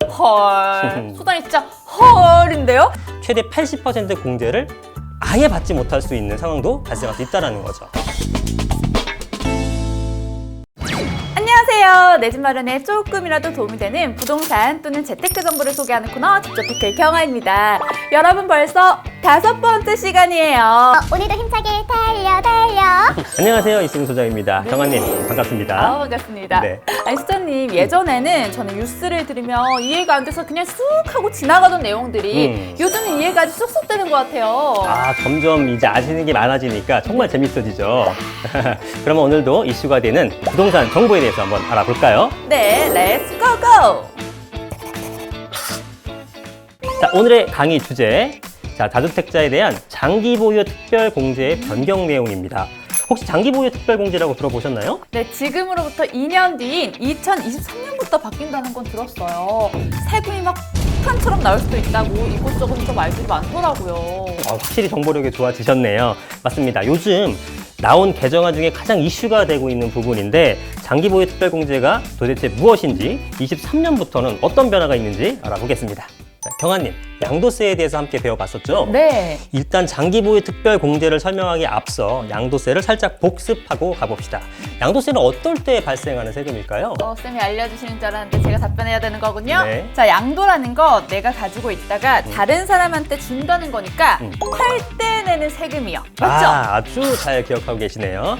헐. 소장이 진짜 헐인데요? 최대 80% 공제를 아예 받지 못할 수 있는 상황도 발생할 수 있다는 거죠. 안녕하세요. 내 집 마련에 조금이라도 도움이 되는 부동산 또는 재테크 정보를 소개하는 코너 집저테크의 경아입니다. 여러분 벌써 5번째 시간이에요. 오늘도 힘차게 달려 달려. 안녕하세요, 이승훈 소장입니다. 경아님 반갑습니다. 반갑습니다. 네. 아니 수장님, 예전에는 저는 뉴스를 들으면 이해가 안 돼서 그냥 쑥 하고 지나가던 내용들이 요즘은 이해가 아주 쏙쏙 되는 것 같아요. 점점 이제 아시는 게 많아지니까 정말 재밌어지죠. 그러면 오늘도 이슈가 되는 부동산 정보에 대해서 한번 알아볼까요? 네, 렛츠 고고! 자, 오늘의 강의 주제. 자, 다주택자에 대한 장기 보유 특별 공제의 변경 내용입니다. 혹시 장기 보유 특별 공제라고 들어보셨나요? 네, 지금으로부터 2년 뒤인 2023년부터 바뀐다는 건 들었어요. 세금이 막 폭탄처럼 나올 수도 있다고 이곳저곳 좀 말들이 많더라고요. 확실히 정보력이 좋아지셨네요. 맞습니다. 요즘 나온 개정안 중에 가장 이슈가 되고 있는 부분인데 장기 보유 특별 공제가 도대체 무엇인지 23년부터는 어떤 변화가 있는지 알아보겠습니다. 자, 경아님, 양도세에 대해서 함께 배워봤었죠? 네. 일단 장기 보유 특별 공제를 설명하기에 앞서 양도세를 살짝 복습하고 가봅시다. 양도세는 어떨 때 발생하는 세금일까요? 쌤이 알려주시는 줄 알았는데 제가 답변해야 되는 거군요. 네. 자, 양도라는 거 내가 가지고 있다가 다른 사람한테 준다는 거니까 팔 때 내는 세금이요. 맞죠? 아주 잘 기억하고 계시네요.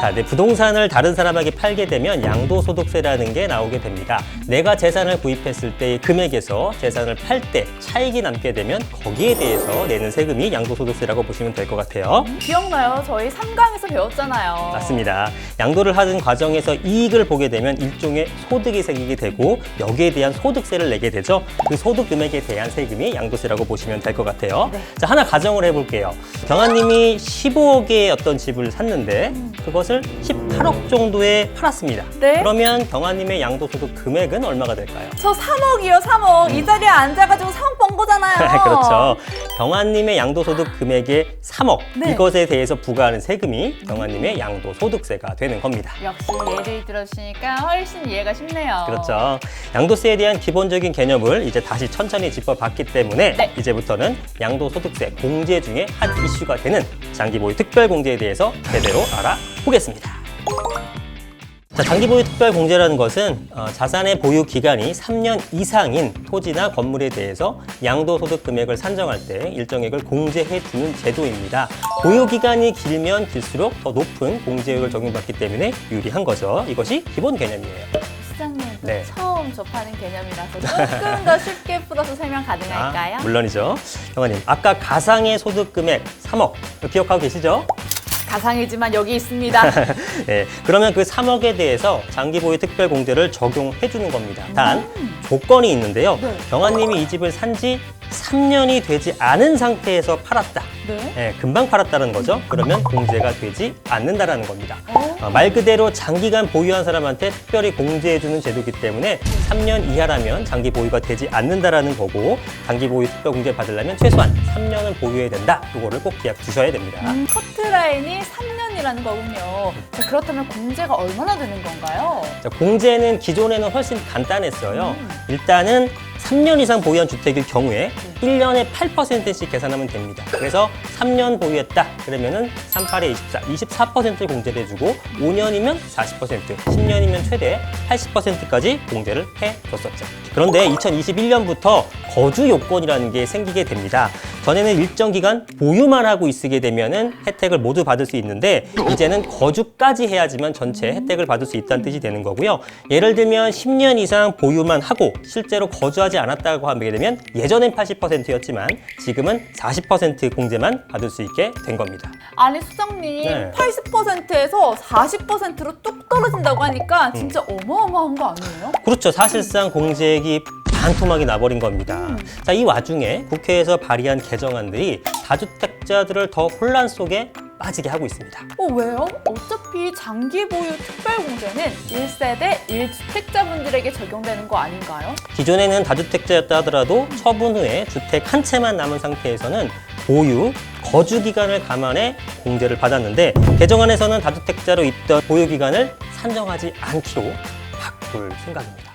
자, 내 부동산을 다른 사람에게 팔게 되면 양도소득세라는 게 나오게 됩니다. 내가 재산을 구입했을 때의 금액에서 재산을 팔 때 차익이 남게 되면 거기에 대해서 내는 세금이 양도소득세라고 보시면 될 것 같아요. 기억나요? 저희 3강에서 배웠잖아요. 맞습니다. 양도를 하는 과정에서 이익을 보게 되면 일종의 소득이 생기게 되고 여기에 대한 소득세를 내게 되죠. 그 소득 금액에 대한 세금이 양도세라고 보시면 될 것 같아요. 네. 자, 하나 가정을 해볼게요. 경아님이 15억의 어떤 집을 샀는데 그것을 18억 정도에 팔았습니다. 네. 그러면 경아님의 양도소득 금액은 얼마가 될까요? 저 3억이요, 3억. 이 자리에 앉아가지고 3억 번 거잖아요. 그렇죠. 경아님의 양도소득 금액의 3억 네. 이것에 대해서 부과하는 세금이 경아님의 양도소득세가 되는 겁니다. 역시 예를 들어주시니까 훨씬 이해가 쉽네요. 그렇죠. 양도세에 대한 기본적인 개념을 이제 다시 천천히 짚어봤기 때문에 네. 이제부터는 양도소득세 공제 중에 한 이슈가 되는 장기보유 특별공제에 대해서 제대로 알아보겠습니다. 자, 장기보유 특별공제라는 것은 자산의 보유 기간이 3년 이상인 토지나 건물에 대해서 양도소득 금액을 산정할 때 일정액을 공제해 주는 제도입니다. 보유 기간이 길면 길수록 더 높은 공제율을 적용받기 때문에 유리한 거죠. 이것이 기본 개념이에요. 시장님, 네. 처음 접하는 개념이라서 조금 더 쉽게 풀어서 설명 가능할까요? 물론이죠. 경아님, 아까 가상의 소득 금액 3억 기억하고 계시죠? 가상이지만 여기 있습니다. 네, 그러면 그 3억에 대해서 장기보유 특별공제를 적용해 주는 겁니다. 단 조건이 있는데요. 네. 경아님이 이 집을 산 지 3년이 되지 않은 상태에서 팔았다. 네. 네, 금방 팔았다는 거죠. 그러면 공제가 되지 않는다라는 겁니다. 말 그대로 장기간 보유한 사람한테 특별히 공제해주는 제도이기 때문에 3년 이하라면 장기 보유가 되지 않는다라는 거고 장기 보유 특별 공제 받으려면 최소한 3년을 보유해야 된다. 이거를 꼭 기억 주셔야 됩니다. 커트라인이 3년이라는 거군요. 자, 그렇다면 공제가 얼마나 되는 건가요? 자, 공제는 기존에는 훨씬 간단했어요. 일단은 3년 이상 보유한 주택일 경우에 1년에 8%씩 계산하면 됩니다. 그래서 3년 보유했다. 그러면은 38에 24, 24% 공제를 해주고 5년이면 40%, 10년이면 최대 80%까지 공제를 해줬었죠. 그런데 2021년부터 거주 요건이라는 게 생기게 됩니다. 전에는 일정 기간 보유만 하고 있게 되면은 혜택을 모두 받을 수 있는데 이제는 거주까지 해야지만 전체 혜택을 받을 수 있다는 뜻이 되는 거고요. 예를 들면 10년 이상 보유만 하고 실제로 거주하지 않았다고 하게 되면 예전엔 80%였지만 지금은 40% 공제만 받을 수 있게 된 겁니다. 아니 수장님, 네. 80%에서 40%로 뚝 떨어진다고 하니까 진짜 어마어마한 거 아니에요? 그렇죠. 사실상 공제액이 반토막이 나버린 겁니다. 자, 이 와중에 국회에서 발의한 개정안들이 다주택자들을 더 혼란 속에 빠지게 하고 있습니다. 왜요? 어차피 장기 보유 특별공제는 1세대 1주택자분들에게 적용되는 거 아닌가요? 기존에는 다주택자였다 하더라도 처분 후에 주택 한 채만 남은 상태에서는 보유, 거주 기간을 감안해 공제를 받았는데 개정안에서는 다주택자로 있던 보유 기간을 산정하지 않기로 바꿀 생각입니다.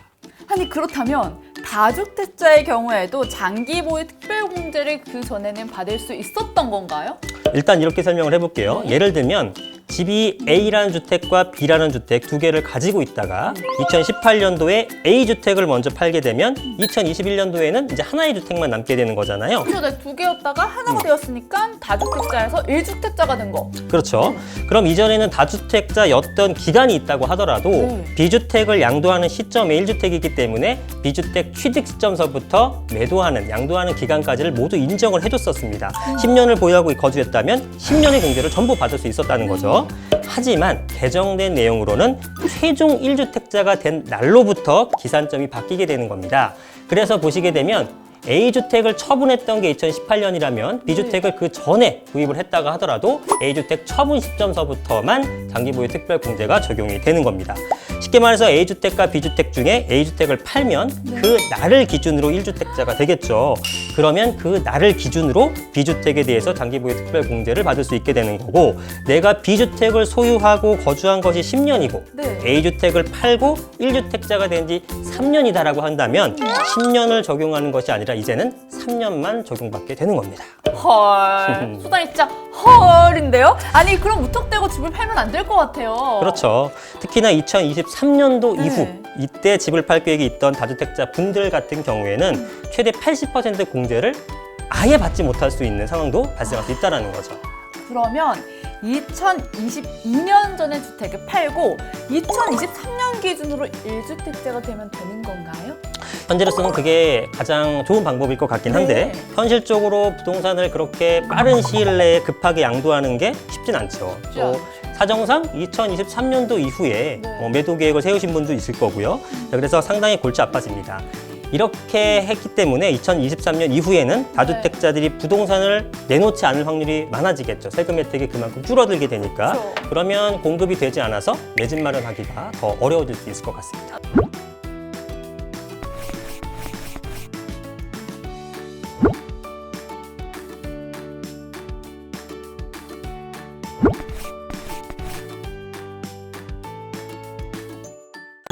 아니 그렇다면 다주택자의 경우에도 장기 보유 특별공제를 그 전에는 받을 수 있었던 건가요? 일단 이렇게 설명을 해볼게요. 예를 들면 집이 A라는 주택과 B라는 주택 두 개를 가지고 있다가 2018년도에 A주택을 먼저 팔게 되면 2021년도에는 이제 하나의 주택만 남게 되는 거잖아요. 그렇죠. 네, 두 개였다가 하나가 되었으니까 다주택자에서 1주택자가 된 거. 그렇죠. 그럼 이전에는 다주택자였던 기간이 있다고 하더라도 네. B주택을 양도하는 시점에 1주택이기 때문에 B주택 취득 시점서부터 매도하는, 양도하는 기간까지를 모두 인정을 해줬었습니다. 10년을 보유하고 거주했다면 10년의 공제를 전부 받을 수 있었다는 거죠. 하지만 개정된 내용으로는 최종 1주택자가 된 날로부터 기산점이 바뀌게 되는 겁니다. 그래서 보시게 되면 A주택을 처분했던 게 2018년이라면 B주택을 그 전에 구입을 했다가 하더라도 A주택 처분 시점서부터만 장기보유 특별공제가 적용이 되는 겁니다. 쉽게 말해서 A주택과 B주택 중에 A주택을 팔면 그 날을 기준으로 1주택자가 되겠죠. 그러면 그 날을 기준으로 B주택에 대해서 장기보유 특별공제를 받을 수 있게 되는 거고, 내가 B주택을 소유하고 거주한 것이 10년이고 네. A주택을 팔고 1주택자가 된 지 3년이다라고 한다면 10년을 적용하는 것이 아니라 이제는 3년만 적용받게 되는 겁니다. 헐. 수단이 진짜 헐인데요? 아니 그럼 무턱대고 집을 팔면 안 될 것 같아요. 그렇죠. 특히나 2023년도 네. 이후 이때 집을 팔 계획이 있던 다주택자 분들 같은 경우에는 최대 80% 공제를 아예 받지 못할 수 있는 상황도 발생할 수 있다는 거죠. 그러면 2022년 전에 주택을 팔고 2023년 기준으로 1주택자가 되면 되는 건가요? 현재로서는 그게 가장 좋은 방법일 것 같긴 한데 네. 현실적으로 부동산을 그렇게 빠른 시일 내에 급하게 양도하는 게 쉽진 않죠. 쉽지 또 않죠. 사정상 2023년도 이후에 네. 매도 계획을 세우신 분도 있을 거고요. 그래서 상당히 골치 아파집니다. 이렇게 했기 때문에 2023년 이후에는 다주택자들이 부동산을 내놓지 않을 확률이 많아지겠죠. 세금 혜택이 그만큼 줄어들게 되니까. 그렇죠. 그러면 공급이 되지 않아서 내 집 마련하기가 더 어려워질 수 있을 것 같습니다.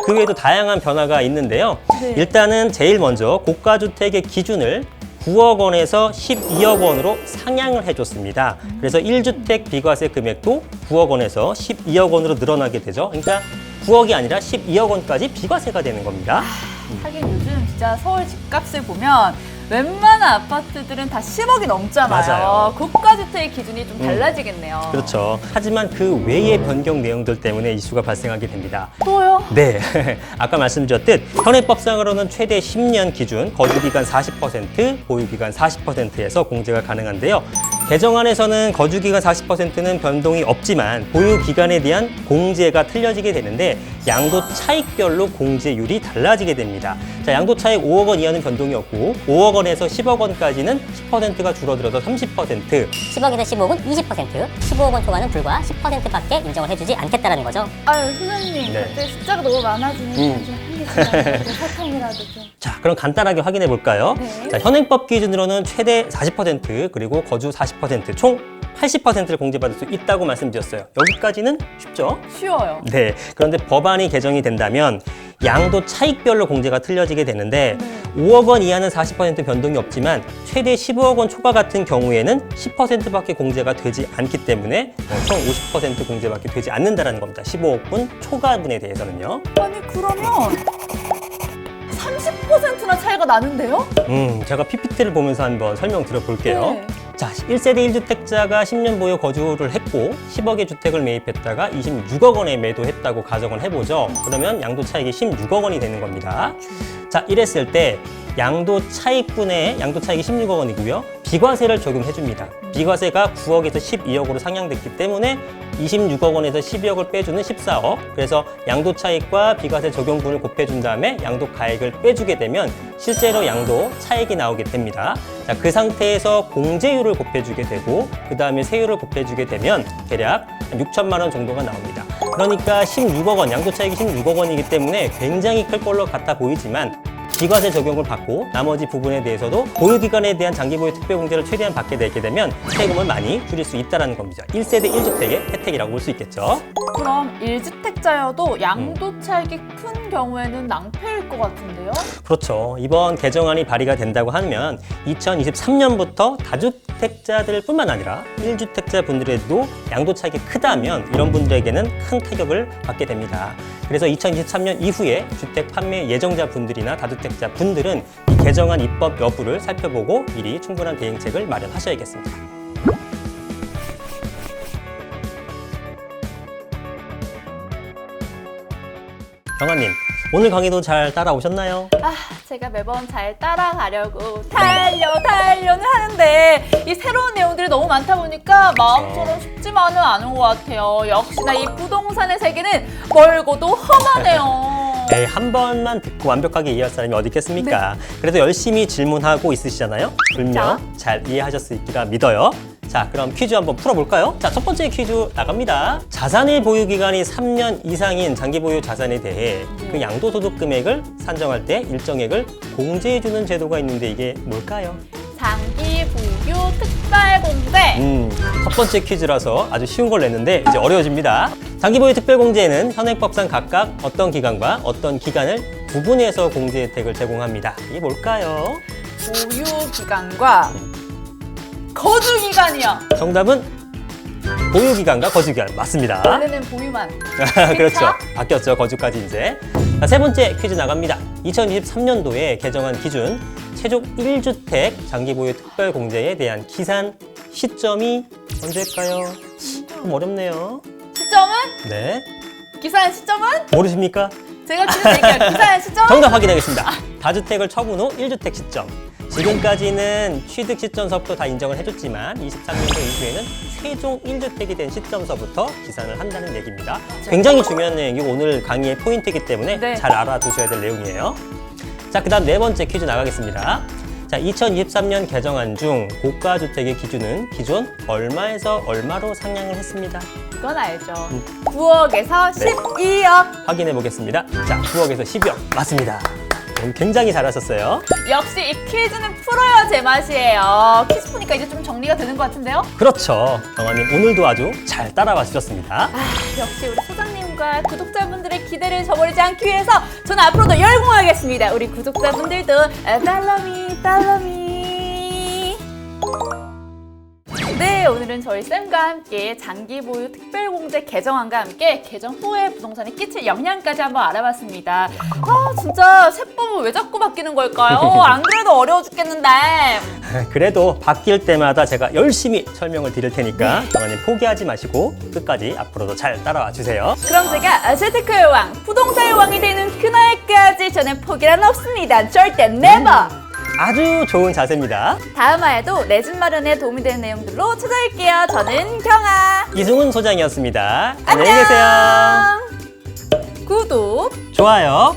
그 외에도 다양한 변화가 있는데요. 네. 일단은 제일 먼저 고가주택의 기준을 9억 원에서 12억 원으로 상향을 해줬습니다. 그래서 1주택 비과세 금액도 9억 원에서 12억 원으로 늘어나게 되죠. 그러니까 9억이 아니라 12억 원까지 비과세가 되는 겁니다. 하긴 요즘 진짜 서울 집값을 보면 웬만한 아파트들은 다 10억이 넘잖아요. 맞아요. 고가주택의 기준이 좀 달라지겠네요. 그렇죠. 하지만 그 외의 변경 내용들 때문에 이슈가 발생하게 됩니다. 또요? 네, 아까 말씀드렸듯 현행법상으로는 최대 10년 기준 거주기간 40%, 보유기간 40%에서 공제가 가능한데요. 개정안에서는 거주기간 40%는 변동이 없지만 보유기간에 대한 공제가 틀려지게 되는데 양도 차익별로 공제율이 달라지게 됩니다. 자, 양도 차익 5억 원 이하는 변동이 없고 5억 원에서 10억 원까지는 10%가 줄어들어서 30%, 10억에서 15억은 20%, 15억 원 초과는 불과 10%밖에 인정을 해주지 않겠다라는 거죠. 아유, 소장님, 네. 그때 숫자가 너무 많아지니까 좀 한계치가 사탕이라도 좀. 자, 그럼 간단하게 확인해 볼까요? 네. 자, 현행법 기준으로는 최대 40% 그리고 거주 40% 총 80%를 공제받을 수 있다고 말씀드렸어요. 여기까지는 쉽죠? 쉬워요. 네. 그런데 법안이 개정이 된다면 양도 차익별로 공제가 틀려지게 되는데 5억 원 이하는 40% 변동이 없지만 최대 15억 원 초과 같은 경우에는 10%밖에 공제가 되지 않기 때문에 총 50% 공제밖에 되지 않는다는 겁니다. 15억 원 초과분에 대해서는요. 아니, 그러면 30%나 차이가 나는데요? 제가 PPT를 보면서 한번 설명 드려볼게요. 네. 자, 1세대 1주택자가 10년 보유 거주를 했고 10억의 주택을 매입했다가 26억 원에 매도했다고 가정을 해보죠. 그러면 양도 차익이 16억 원이 되는 겁니다. 자, 이랬을 때 양도 차익분의 양도 차익이 16억 원이고요. 비과세를 적용해 줍니다. 비과세가 9억에서 12억으로 상향됐기 때문에 26억 원에서 12억을 빼주는 14억. 그래서 양도 차익과 비과세 적용분을 곱해준 다음에 양도 가액을 빼주게 되면 실제로 양도 차익이 나오게 됩니다. 자, 그 상태에서 공제율을 곱해주게 되고 그 다음에 세율을 곱해주게 되면 대략 6천만 원 정도가 나옵니다. 그러니까 16억 원, 양도 차익이 16억 원이기 때문에 굉장히 클 걸로 같아 보이지만 비과세 적용을 받고 나머지 부분에 대해서도 보유기간에 대한 장기보유 특별공제를 최대한 받게 되게 되면 세금을 많이 줄일 수 있다는 겁니다. 1세대 1주택의 혜택이라고 볼 수 있겠죠. 그럼 1주택자여도 양도차익이 큰 경우에는 낭패일 것 같은데요? 그렇죠. 이번 개정안이 발의가 된다고 하면 2023년부터 다주택자들 뿐만 아니라 1주택자 분들에도 양도차익이 크다면 이런 분들에게는 큰 타격을 받게 됩니다. 그래서 2023년 이후에 주택 판매 예정자 분들이나 다주택자 분들은 이 개정안 입법 여부를 살펴보고 미리 충분한 대응책을 마련하셔야겠습니다. 경아님, 오늘 강의도 잘 따라오셨나요? 아, 제가 매번 잘 따라가려고 달려는 하는데 이 새로운 내용들이 너무 많다 보니까 마음처럼 쉽지만은 않은 것 같아요. 역시나 이 부동산의 세계는 멀고도 험하네요. 에이, 한 번만 듣고 완벽하게 이해할 사람이 어디 있겠습니까? 그래도 열심히 질문하고 있으시잖아요? 분명 잘 이해하셨으리라 믿어요. 자, 그럼 퀴즈 한번 풀어볼까요? 자, 첫 번째 퀴즈 나갑니다. 자산의 보유 기간이 3년 이상인 장기 보유 자산에 대해 그 양도소득 금액을 산정할 때 일정액을 공제해주는 제도가 있는데 이게 뭘까요? 장기 보유 특별공제. 첫 번째 퀴즈라서 아주 쉬운 걸 냈는데 이제 어려워집니다. 장기보유 특별공제에는 현행법상 각각 어떤 기간과 어떤 기간을 구분해서 공제 혜택을 제공합니다. 이게 뭘까요? 보유 기간과 거주 기간이요. 정답은 보유 기간과 거주 기간 맞습니다. 원래는 보유만. 그렇죠. 바뀌었죠. 거주까지 이제. 자, 세 번째 퀴즈 나갑니다. 2023년도에 개정한 기준 최종 1주택 장기보유 특별공제에 대한 기산 시점이 언제일까요? 좀 어렵네요. 시점은? 네. 기산 시점은? 모르십니까? 제가 퀴즈 낼게요. 기산 시점? 정답 확인하겠습니다. 다주택을 처분 후 1주택 시점. 지금까지는 취득 시점서부터 다 인정을 해줬지만 23년도 이후에는 최종 1주택이 된 시점서부터 기산을 한다는 얘기입니다. 굉장히 중요한 내용이고 오늘 강의의 포인트이기 때문에 네. 잘 알아두셔야 될 내용이에요. 자, 그 다음 네 번째 퀴즈 나가겠습니다. 자, 2023년 개정안 중 고가주택의 기준은 기존 얼마에서 얼마로 상향을 했습니다. 이건 알죠. 9억에서 12억. 확인해 보겠습니다. 자, 9억에서 12억 맞습니다. 굉장히 잘하셨어요. 역시 이 퀴즈는 풀어야 제맛이에요. 퀴즈 푸니까 이제 좀 정리가 되는 것 같은데요? 그렇죠. 경아님 오늘도 아주 잘 따라와 주셨습니다. 역시 우리 소장님과 구독자분들의 기대를 저버리지 않기 위해서 저는 앞으로도 열공하겠습니다. 우리 구독자분들도 팔로미. 네, 오늘은 저희 쌤과 함께 장기보유 특별공제 개정안과 함께 개정 후에 부동산에 끼칠 영향까지 한번 알아봤습니다. 아, 진짜 세법은 왜 자꾸 바뀌는 걸까요? 안 그래도 어려워 죽겠는데. 그래도 바뀔 때마다 제가 열심히 설명을 드릴 테니까 경아님 포기하지 마시고 끝까지 앞으로도 잘 따라와 주세요. 그럼 제가 재테크의 왕, 부동산의 왕이 되는 그날까지 저는 포기란 없습니다. 절대 never! 아주 좋은 자세입니다. 다음 화에도 내 집 마련에 도움이 되는 내용들로 찾아올게요. 저는 경아. 이승훈 소장이었습니다. 안녕히 계세요. 구독. 좋아요.